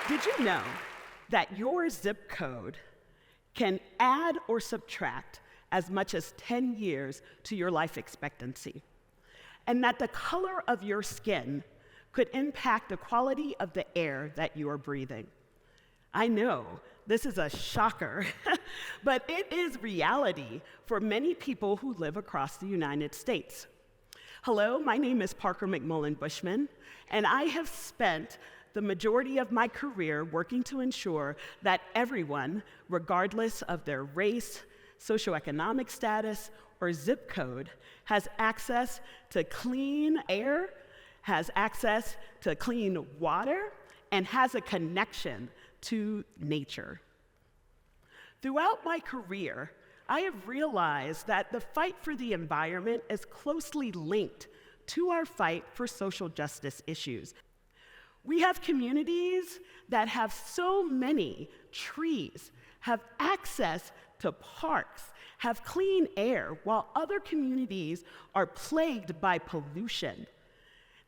Did you know that your zip code can add or subtract as much as 10 years to your life expectancy? And that the color of your skin could impact the quality of the air that you are breathing? I know, this is a shocker, but it is reality for many people who live across the United States. Hello, my name is Parker McMullen Bushman, and I have spent the majority of my career working to ensure that everyone, regardless of their race, socioeconomic status, or zip code, has access to clean air, has access to clean water, and has a connection to nature. Throughout my career, I have realized that the fight for the environment is closely linked to our fight for social justice issues. We have communities that have so many trees, have access to parks, have clean air, while other communities are plagued by pollution.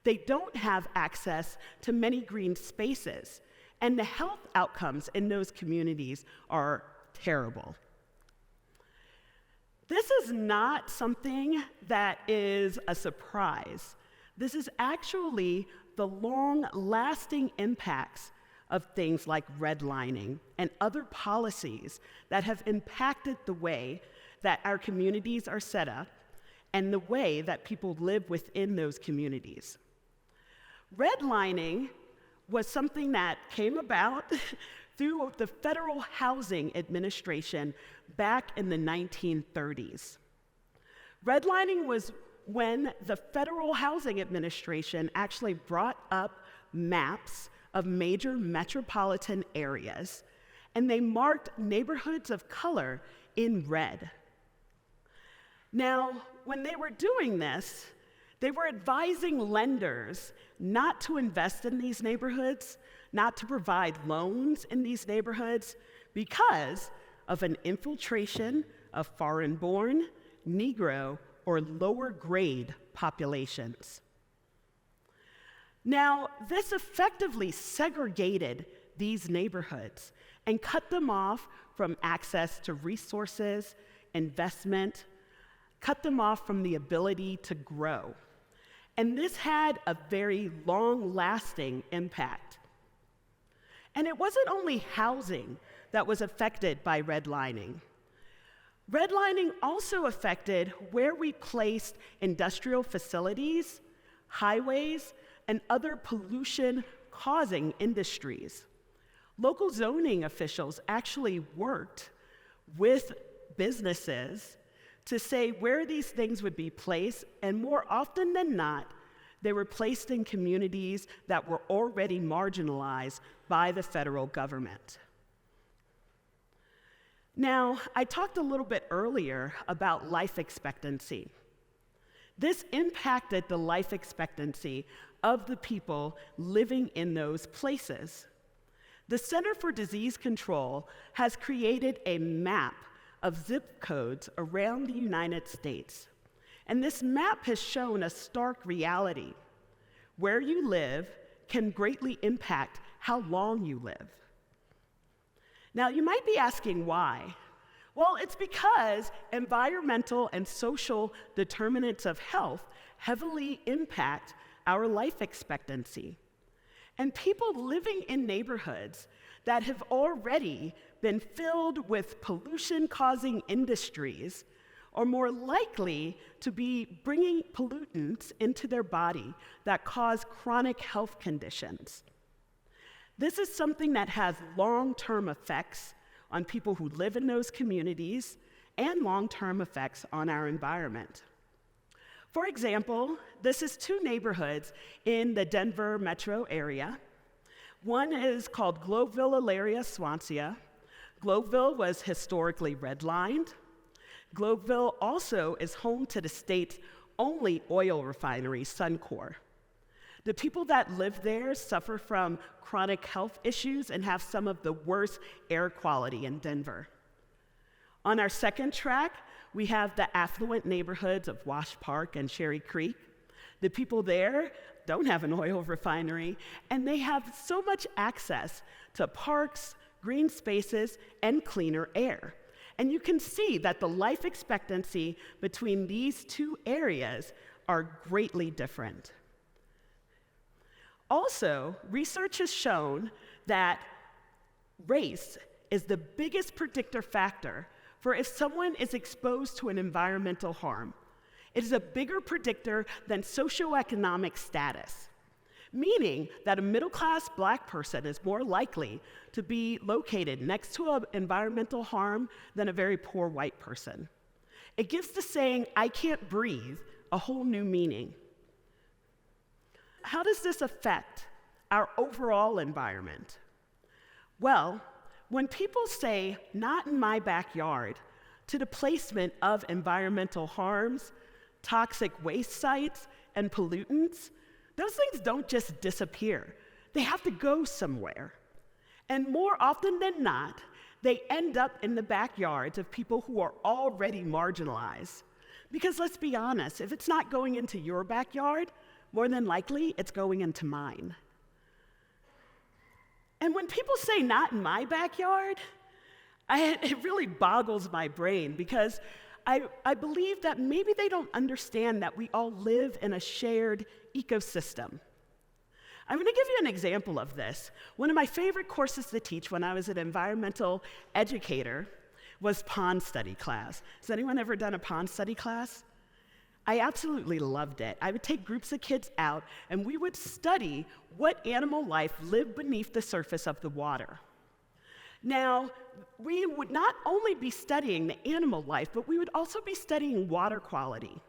They don't have access to many green spaces, and the health outcomes in those communities are terrible. This is not something that is a surprise. This is actually the long-lasting impacts of things like redlining and other policies that have impacted the way that our communities are set up and the way that people live within those communities. Redlining was something that came about through the Federal Housing Administration back in the 1930s. Redlining was when the Federal Housing Administration actually brought up maps of major metropolitan areas, and they marked neighborhoods of color in red. Now, when they were doing this, they were advising lenders not to invest in these neighborhoods, not to provide loans in these neighborhoods because of an infiltration of foreign-born, Negro, or lower-grade populations. Now, this effectively segregated these neighborhoods and cut them off from access to resources, investment, cut them off from the ability to grow. And this had a very long-lasting impact. And it wasn't only housing that was affected by redlining. Redlining also affected where we placed industrial facilities, highways, and other pollution-causing industries. Local zoning officials actually worked with businesses to say where these things would be placed, and more often than not, they were placed in communities that were already marginalized by the federal government. Now, I talked a little bit earlier about life expectancy. This impacted the life expectancy of the people living in those places. The Center for Disease Control has created a map of zip codes around the United States. And this map has shown a stark reality. Where you live can greatly impact how long you live. Now, you might be asking why. Well, it's because environmental and social determinants of health heavily impact our life expectancy. And people living in neighborhoods that have already been filled with pollution-causing industries are more likely to be bringing pollutants into their body that cause chronic health conditions. This is something that has long-term effects on people who live in those communities and long-term effects on our environment. For example, this is two neighborhoods in the Denver metro area. One is called Globeville, Elaria, Swansea. Globeville was historically redlined. Globeville also is home to the state's only oil refinery, Suncor. The people that live there suffer from chronic health issues and have some of the worst air quality in Denver. On our second track, we have the affluent neighborhoods of Wash Park and Cherry Creek. The people there don't have an oil refinery, and they have so much access to parks, green spaces, and cleaner air. And you can see that the life expectancy between these two areas are greatly different. Also, research has shown that race is the biggest predictor factor for if someone is exposed to an environmental harm. It is a bigger predictor than socioeconomic status, meaning that a middle-class Black person is more likely to be located next to an environmental harm than a very poor white person. It gives the saying, "I can't breathe," a whole new meaning. How does this affect our overall environment? Well, when people say, "not in my backyard," to the placement of environmental harms, toxic waste sites, and pollutants, those things don't just disappear. They have to go somewhere. And more often than not, they end up in the backyards of people who are already marginalized. Because let's be honest, if it's not going into your backyard, more than likely it's going into mine. And when people say "not in my backyard," it really boggles my brain, because I believe that maybe they don't understand that we all live in a shared ecosystem. I'm going to give you an example of this. One of my favorite courses to teach when I was an environmental educator was pond study class. Has anyone ever done a pond study class? I absolutely loved it. I would take groups of kids out, and we would study what animal life lived beneath the surface of the water. Now, we would not only be studying the animal life, but we would also be studying water quality.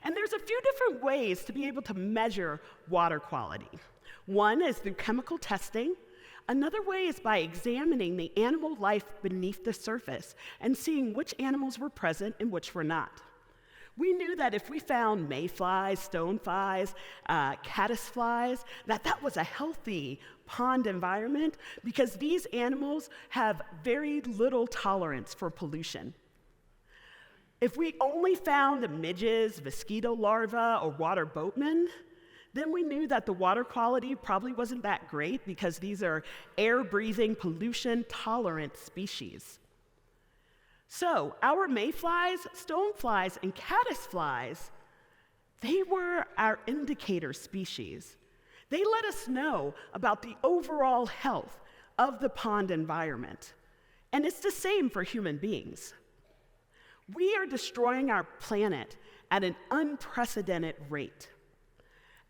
And there's a few different ways to be able to measure water quality. One is through chemical testing. Another way is by examining the animal life beneath the surface and seeing which animals were present and which were not. We knew that if we found mayflies, stoneflies, caddisflies, that was a healthy pond environment, because these animals have very little tolerance for pollution. If we only found the midges, mosquito larvae, or water boatmen, then we knew that the water quality probably wasn't that great, because these are air-breathing, pollution-tolerant species. So our mayflies, stoneflies, and caddisflies, they were our indicator species. They let us know about the overall health of the pond environment. And it's the same for human beings. We are destroying our planet at an unprecedented rate.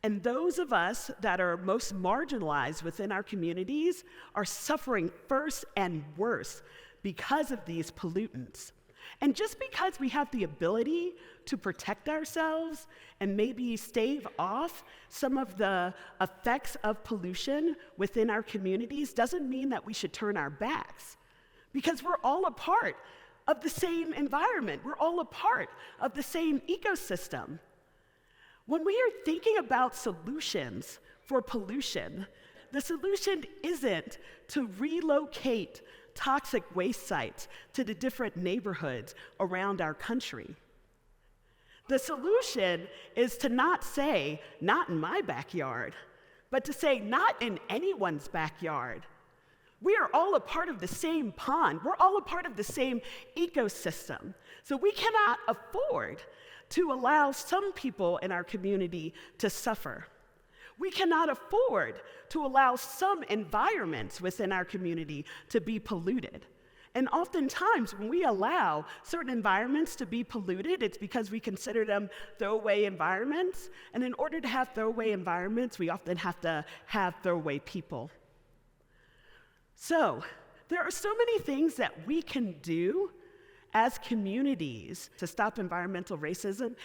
And those of us that are most marginalized within our communities are suffering first and worse because of these pollutants. And just because we have the ability to protect ourselves and maybe stave off some of the effects of pollution within our communities doesn't mean that we should turn our backs, because we're all a part of the same environment. We're all a part of the same ecosystem. When we are thinking about solutions for pollution, the solution isn't to relocate toxic waste sites to the different neighborhoods around our country. The solution is to not say, "not in my backyard," but to say, "not in anyone's backyard." We are all a part of the same pond. We're all a part of the same ecosystem. So we cannot afford to allow some people in our community to suffer. We cannot afford to allow some environments within our community to be polluted. And oftentimes, when we allow certain environments to be polluted, it's because we consider them throwaway environments. And in order to have throwaway environments, we often have to have throwaway people. So, there are so many things that we can do as communities to stop environmental racism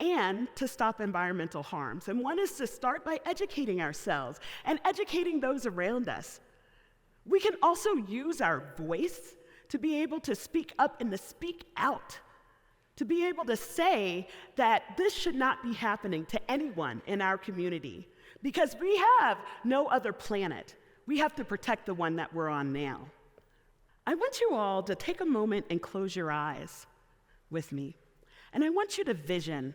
and to stop environmental harms. And one is to start by educating ourselves and educating those around us. We can also use our voice to be able to speak up and to speak out, to be able to say that this should not be happening to anyone in our community, because we have no other planet. We have to protect the one that we're on now. I want you all to take a moment and close your eyes with me. And I want you to vision.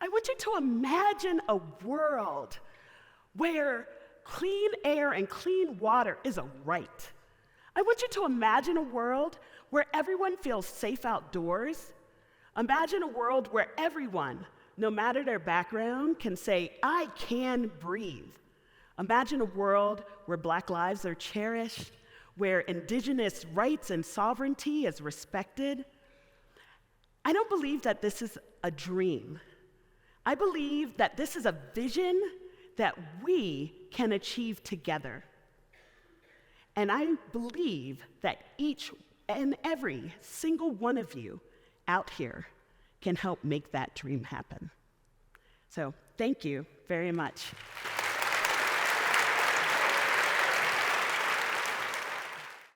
I want you to imagine a world where clean air and clean water is a right. I want you to imagine a world where everyone feels safe outdoors. Imagine a world where everyone, no matter their background, can say, I can breathe. Imagine a world where Black lives are cherished, where Indigenous rights and sovereignty is respected. I don't believe that this is a dream. I believe that this is a vision that we can achieve together. And I believe that each and every single one of you out here can help make that dream happen. So thank you very much.